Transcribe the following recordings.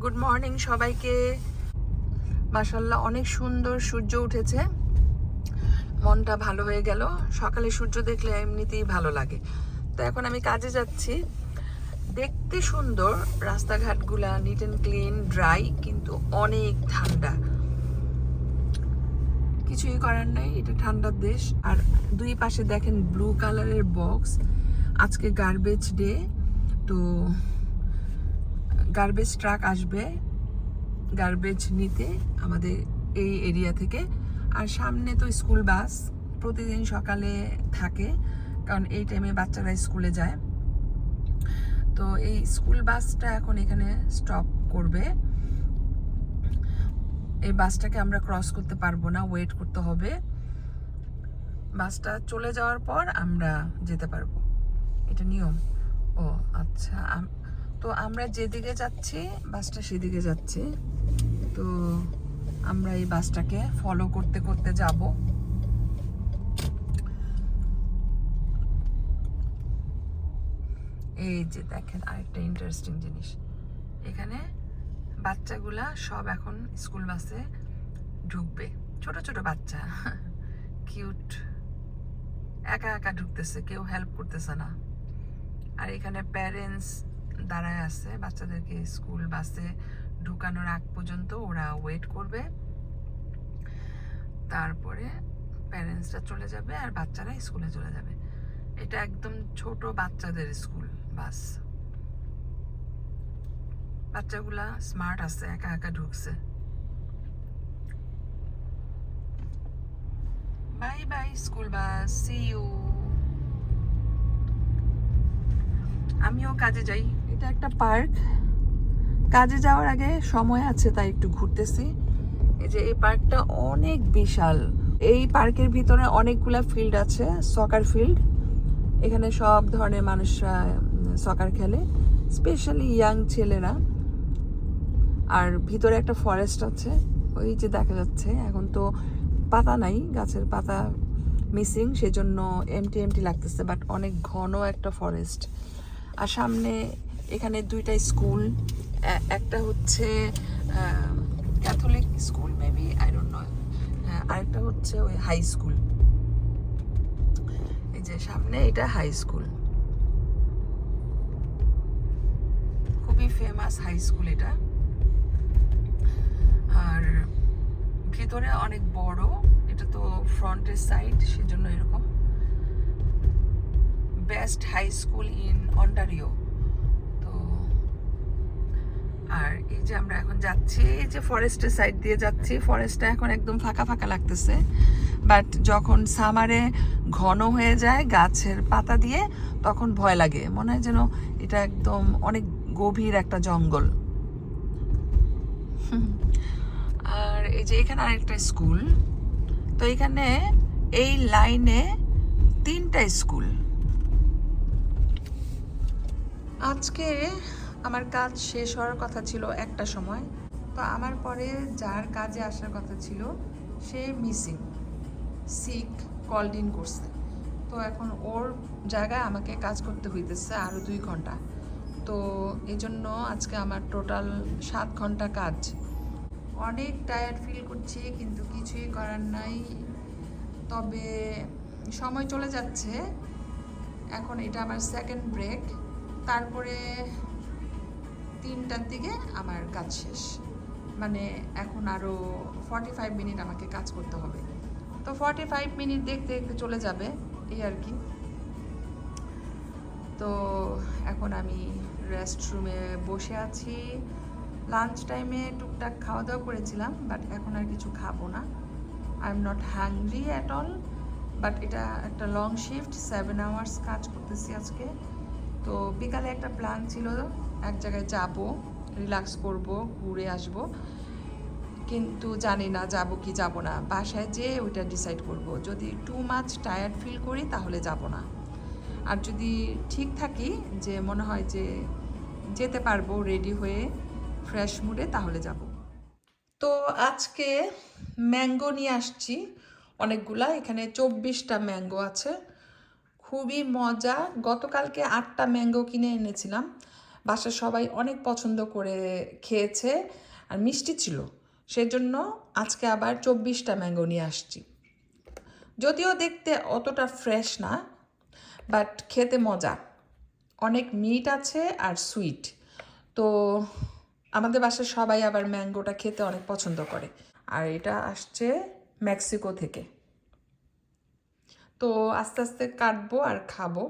Good morning সবাইকে। মাশাআল্লাহ অনেক সুন্দর সূর্য উঠেছে, মনটা ভালো হয়ে গেল। সকালে সূর্য দেখলে এমনিতেই ভালো লাগে। তো এখন আমি কাজে যাচ্ছি। দেখতে সুন্দর, রাস্তাঘাটগুলা নিট অ্যান্ড ক্লিন, ড্রাই, কিন্তু অনেক ঠান্ডা। কিছুই করার নাই, এটা ঠান্ডার দেশ। আর দুই পাশে দেখেন ব্লু কালারের বক্স। আজকে গার্বেজ ডে, তো গার্বেজ ট্রাক আসবে গার্বেজ নিতে আমাদের এই এরিয়া থেকে। আর সামনে তো স্কুল বাস প্রতিদিন সকালে থাকে, কারণ এই টাইমে বাচ্চারা স্কুলে যায়। তো এই স্কুল বাসটা এখন এখানে স্টপ করবে। এই বাসটাকে আমরা ক্রস করতে পারবো না, ওয়েট করতে হবে। বাসটা চলে যাওয়ার পর আমরা যেতে পারবো, এটা নিয়ম। ও আচ্ছা, তো আমরা যেদিকে যাচ্ছি বাসটা সেদিকে যাচ্ছে। তো আমরা এই বাসটাকে ফলো করতে করতে যাব। এই যে দেখেন আরেকটা ইন্টারেস্টিং জিনিস, এখানে বাচ্চাগুলা সব এখন স্কুল বাসে ঢুকবে। ছোট ছোট বাচ্চা, কিউট, একা একা ঢুকতেছে, কেউ হেল্প করতেছে না। আর এখানে প্যারেন্টস দাঁড়ায় আছে, বাচ্চাদেরকে স্কুল বাসে ঢুকানোর আগ পর্যন্ত ওরা ওয়েট করবে। তারপরে প্যারেন্টসরা চলে যাবে আর বাচ্চারা স্কুলে চলে যাবে। এটা একদম ছোট বাচ্চাদের স্কুল বাস। বাচ্চাগুলা স্মার্ট আছে, একা একা ঢুকছে। Bye bye school bus, see you. আমিও কাজে যাই, এটা একটা পার্ক। কাজে যাওয়ার আগে সময় আছে তাই একটু ঘুরতেছি। এই যে এই পার্কটা অনেক বিশাল। এই পার্কের ভিতরে অনেকগুলা ফিল্ড আছে, সকার ফিল্ড। এখানে সব ধরনের মানুষরা সকার খেলে, স্পেশালি ইয়াং ছেলেরা। আর ভিতরে একটা ফরেস্ট আছে, ওই যে দেখা যাচ্ছে। এখন তো পাতা নাই, গাছের পাতা মিসিং, সেজন্য এমটি এমটি লাগতেছে, বাট অনেক ঘন একটা ফরেস্ট। আর সামনে এখানে দুইটা স্কুল, একটা হচ্ছে Catholic school maybe, I don't know, আরেকটা হচ্ছে ওই হাই স্কুল। এই যে সামনে এটা হাই স্কুল, খুবই ফেমাস হাই স্কুল এটা। আর ভেতরে অনেক বড়, এটা তো ফ্রন্টের সাইড, সেজন্য এরকম। Best high school in Ontario. তো আর এই যে আমরা এখন যাচ্ছি, এই যে ফরেস্টের সাইড দিয়ে যাচ্ছি। ফরেস্টটা এখন একদম ফাঁকা ফাঁকা লাগতেছে, বাট যখন সামারে ঘন হয়ে যায় গাছের পাতা দিয়ে, তখন ভয় লাগে, মনে হয় যেন এটা একদম অনেক গভীর একটা জঙ্গল। আর এই যে এখানে আরেকটা স্কুল। তো এখানে এই লাইনে তিনটা স্কুল। আজকে আমার কাজ শেষ হওয়ার কথা ছিল একটা সময়, তো আমার পরে যার কাজে আসার কথা ছিল সে মিসিং, সিক, কলড ইন করছে। তো এখন ওর জায়গায় আমাকে কাজ করতে হইতেছে আরও 2 ঘন্টা। তো এই জন্য আজকে আমার টোটাল 7 ঘন্টা কাজ। অনেক টায়ার্ড ফিল করছি, কিন্তু কিছুই করার নাই। তবে সময় চলে যাচ্ছে। এখন এটা আমার সেকেন্ড ব্রেক, তারপরে 3টার দিকে আমার কাজ শেষ। মানে এখন আরও 45 মিনিট আমাকে কাজ করতে হবে। তো 45 মিনিট দেখতে দেখতে চলে যাবে, এই আর কি। তো এখন আমি রেস্টরুমে বসে আছি। লাঞ্চ টাইমে টুকটাক খাওয়া দাওয়া করেছিলাম, বাট এখন আর কিছু খাবো না। I am not hungry at all, but এটা একটা লং শিফট, 7 আওয়ার্স কাজ করতেছি আজকে। তো বিকালে একটা প্ল্যান ছিল, এক জায়গায় যাব, রিল্যাক্স করব, ঘুরে আসব, কিন্তু জানি না যাব কি যাব না। বাসায় যেয়ে ওইটা ডিসাইড করব। যদি টু মাচ টায়ার্ড ফিল করি তাহলে যাব না, আর যদি ঠিক থাকি যে মনে হয় যে যেতে পারবো রেডি হয়ে ফ্রেশ মুডে, তাহলে যাব। তো আজকে ম্যাঙ্গো নিয়ে আসছি অনেকগুলা, এখানে 24টা ম্যাঙ্গো আছে, খুবই মজা। গতকালকে 8টা ম্যাঙ্গো কিনে এনেছিলাম, বাসার সবাই অনেক পছন্দ করে খেয়েছে, আর মিষ্টি ছিল, সেজন্য আজকে আবার 24টা ম্যাঙ্গো নিয়ে আসছি। যদিও দেখতে অতটা ফ্রেশ না, বাট খেতে মজা, অনেক মিট আছে আর সুইট। তো আমাদের বাসার সবাই আবার ম্যাঙ্গোটা খেতে অনেক পছন্দ করে। আর এটা আসছে মেক্সিকো থেকে। তো আস্তে আস্তে কাটবো আর খাবো,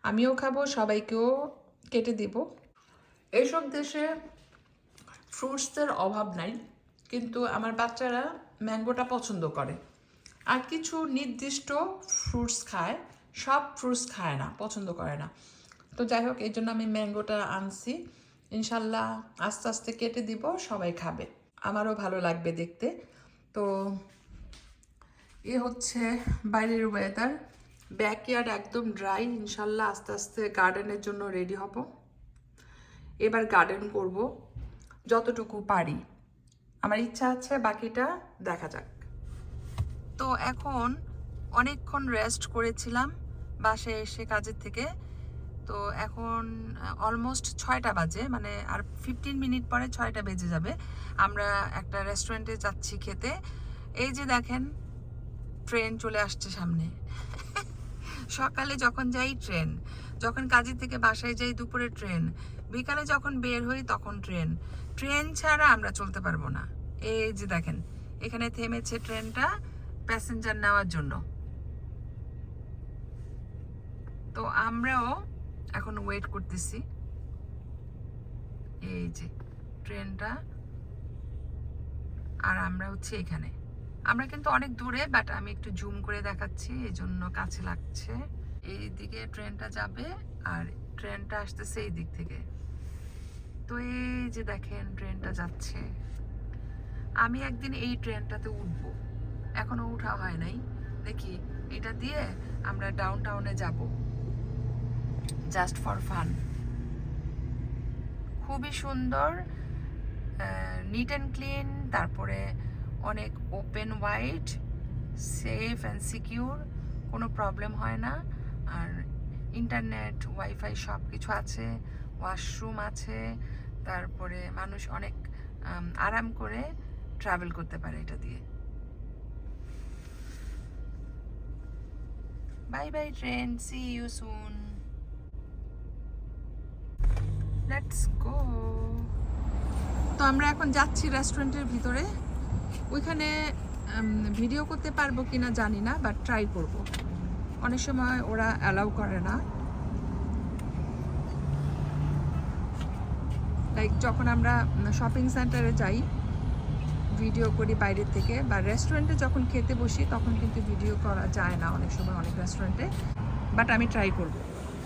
আমিও খাবো, সবাইকেও কেটে দিব। এইসব দেশে ফ্রুটসের অভাব নাই, কিন্তু আমার বাচ্চারা ম্যাঙ্গোটা পছন্দ করে। আর কিছু নির্দিষ্ট ফ্রুটস খায়, সব ফ্রুটস খায় না, পছন্দ করে না। তো যাই হোক, এই জন্য আমি ম্যাঙ্গোটা আনছি। ইনশাল্লাহ আস্তে আস্তে কেটে দিব, সবাই খাবে, আমারও ভালো লাগবে দেখতে। তো এ হচ্ছে বাইরের ওয়েদার, ব্যাকইয়ার্ড একদম ড্রাই। ইনশাল্লাহ আস্তে আস্তে গার্ডেনের জন্য রেডি হব। এবার গার্ডেন করব যতটুকু পারি, আমার ইচ্ছা আছে, বাকিটা দেখা যাক। তো এখন অনেকক্ষণ রেস্ট করেছিলাম বাসায় এসে কাজের থেকে। তো এখন অলমোস্ট 6টা বাজে, মানে আর 15 মিনিট পরে 6টা বেজে যাবে। আমরা একটা রেস্টুরেন্টে যাচ্ছি খেতে। এই যে দেখেন, ট্রেন চলে আসছে সামনে। সকালে যখন যাই ট্রেন, যখন কাজের থেকে বাসায় যাই দুপুরে ট্রেন, বিকালে যখন বের হই তখন ট্রেন। ট্রেন ছাড়া আমরা চলতে পারবো না। এই যে দেখেন, এখানে থেমেছে ট্রেনটা প্যাসেঞ্জার নেওয়ার জন্য। তো আমরাও এখন ওয়েট করতেছি। এই যে ট্রেনটা, আর আমরা হচ্ছে এখানে। আমরা কিন্তু অনেক দূরে, বাট আমি একটু জুম করে দেখাচ্ছি, এই জন্য কাছে লাগছে। এই দিকে ট্রেনটা যাবে আর ট্রেনটা আসতেছে এই দিক থেকে। তো এই যে দেখেন ট্রেনটা যাচ্ছে। আমি একদিন এই ট্রেনটাতে উঠবো, এখনো উঠা হয় নাই। দেখি, এটা দিয়ে আমরা ডাউন টাউনে যাব, জাস্ট ফর ফান। খুবই সুন্দর, নিট অ্যান্ড ক্লিন, তারপরে অনেক open wide, safe and secure, কোনো প্রবলেম হয় না। আর ইন্টারনেট, ওয়াইফাই সব কিছু আছে, ওয়াশরুম আছে, তারপরে মানুষ অনেক আরাম করে ট্রাভেল করতে পারে এটা দিয়ে। Bye bye train, see you soon, let's go. তো আমরা এখন যাচ্ছি রেস্টুরেন্টের ভিতরে। ওইখানে ভিডিও করতে পারবো কিনা জানি না, বাট ট্রাই করব। অনেক সময় ওরা অ্যালাউ করে না, লাইক যখন আমরা শপিং সেন্টারে যাই ভিডিও করি বাইরের থেকে, বা রেস্টুরেন্টে যখন খেতে বসি তখন কিন্তু ভিডিও করা যায় না অনেক সময় অনেক রেস্টুরেন্টে, বাট আমি ট্রাই করব।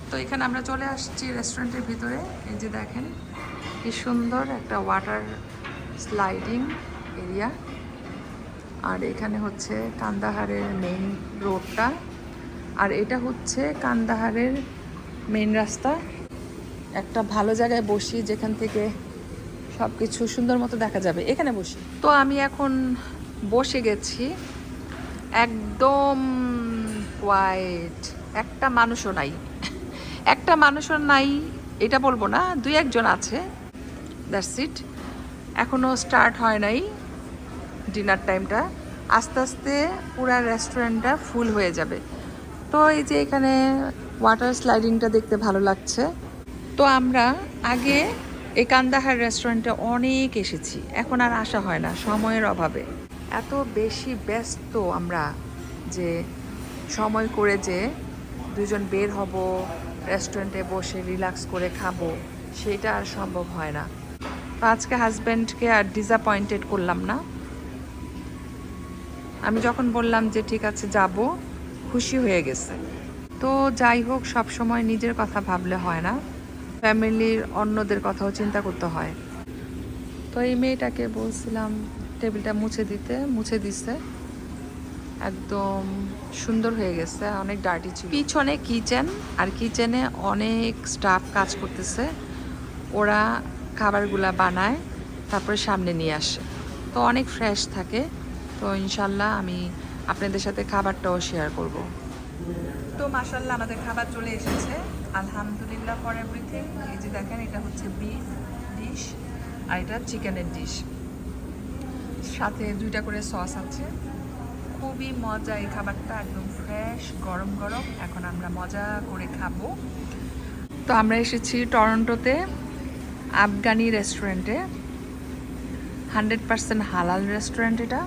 তো এখানে আমরা চলে আসছি রেস্টুরেন্টের ভিতরে। এই যে দেখেন কি সুন্দর একটা ওয়াটার স্লাইডিং এরিয়া। আর এখানে হচ্ছে কান্দাহারের মেইন রোডটা, আর এটা হচ্ছে কান্দাহারের মেইন রাস্তা। একটা ভালো জায়গায় বসি যেখান থেকে সব কিছু সুন্দর মতো দেখা যাবে, এখানে বসি। তো আমি এখন বসে গেছি, একদম কোয়াইট, একটা মানুষও নাই। একটা মানুষও নাই এটা বলবো না, 2-1 জন আছে, দ্যাটস ইট। এখনও স্টার্ট হয় নাই ডিনার টাইমটা, আস্তে আস্তে পুরা রেস্টুরেন্টটা ফুল হয়ে যাবে। তো এই যে এখানে ওয়াটার স্লাইডিংটা দেখতে ভালো লাগছে। তো আমরা আগে এই কান্দাহার রেস্টুরেন্টে অনেক এসেছি, এখন আর আসা হয় না সময়ের অভাবে। এত বেশি ব্যস্ত আমরা যে সময় করে যে দুজন বের হব, রেস্টুরেন্টে বসে রিল্যাক্স করে খাবো, সেটা আর সম্ভব হয় না। তো আজকে হাজব্যান্ডকে আর ডিসঅ্যাপয়েন্টেড করলাম না। আমি যখন বললাম যে ঠিক আছে যাব, খুশি হয়ে গেছে। তো যাই হোক, সব সময় নিজের কথা ভাবলে হয় না, ফ্যামিলির অন্যদের কথাও চিন্তা করতে হয়। তো এই মেয়েটাকে বলছিলাম টেবিলটা মুছে দিতে, মুছে দিছে, একদম সুন্দর হয়ে গেছে। অনেক ডার্টি ছিল। পিছনে কিচেন, আর কিচেনে অনেক স্টাফ কাজ করতেছে, ওরা খাবারগুলা বানায় তারপরে সামনে নিয়ে আসে, তো অনেক ফ্রেশ থাকে। তো ইনশাল্লাহ আমি আপনাদের সাথে খাবারটাও শেয়ার করব। তো মাশাআল্লাহ আমাদের খাবার চলে এসেছে। আলহামদুলিল্লাহ ফর এভরিথিং। এই যে দেখেন, এটা হচ্ছে বিফ ডিশ আর এটা চিকেনের ডিশ, সাথে 2টা করে সস আছে। খুবই মজা এই খাবারটা, একদম ফ্রেশ গরম গরম। এখন আমরা মজা করে খাবো। তো আমরা এসেছি টরন্টোতে আফগানি রেস্টুরেন্টে, 100% হালাল রেস্টুরেন্ট এটা।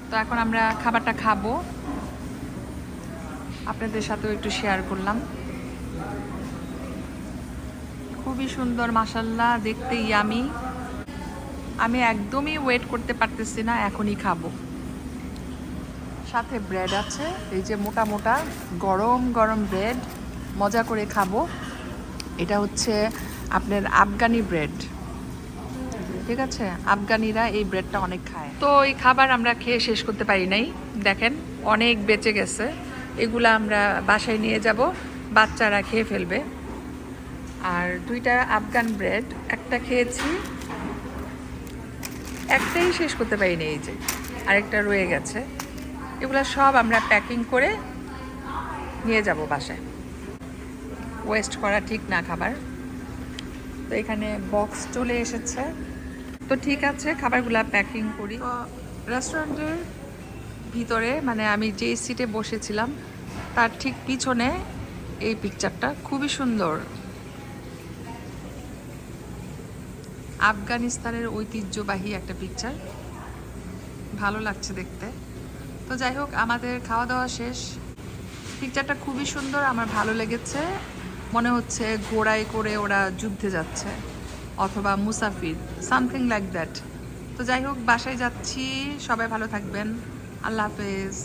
তো এখন আমরা খাবারটা খাবো, আপনাদের সাথেও একটু শেয়ার করলাম। খুবই সুন্দর মাশাআল্লাহ, দেখতে ইয়ামি। আমি একদমই ওয়েট করতে পারতেছি না, এখনই খাবো। সাথে ব্রেড আছে, এই যে মোটা মোটা গরম গরম ব্রেড, মজা করে খাবো। এটা হচ্ছে আপনার আফগানি ব্রেড, ঠিক আছে? আফগানিরা এই ব্রেডটা অনেক খায়। তো এই খাবার আমরা খেয়ে শেষ করতে পারি নাই, দেখেন অনেক বেঁচে গেছে। এগুলা আমরা বাসায় নিয়ে যাব, বাচ্চারা খেয়ে ফেলবে। আর 2টা আফগান ব্রেড, একটা খেয়েছি, একটাই শেষ করতে পারিনি, এই যে আরেকটা রয়ে গেছে। এগুলা সব আমরা প্যাকিং করে নিয়ে যাব বাসায়, ওয়েস্ট করা ঠিক না খাবার। তো এখানে বক্স চলে এসেছে, তো ঠিক আছে খাবারগুলা প্যাকিং করি। রেস্টুরেন্টের ভিতরে, মানে আমি যেই সিটে বসেছিলাম তার ঠিক পিছনে এই পিকচারটা খুবই সুন্দর, আফগানিস্তানের ঐতিহ্যবাহী একটা পিকচার, ভালো লাগছে দেখতে। তো যাই হোক, আমাদের খাওয়া দাওয়া শেষ। পিকচারটা খুবই সুন্দর, আমার ভালো লেগেছে। মনে হচ্ছে ঘোড়ায় করে ওরা যুদ্ধে যাচ্ছে, অথবা মুসাফির, সামথিং লাইক দ্যাট। তো যাই হোক, বাসায় যাচ্ছি, সবাই ভালো থাকবেন, আল্লাহ হাফেজ।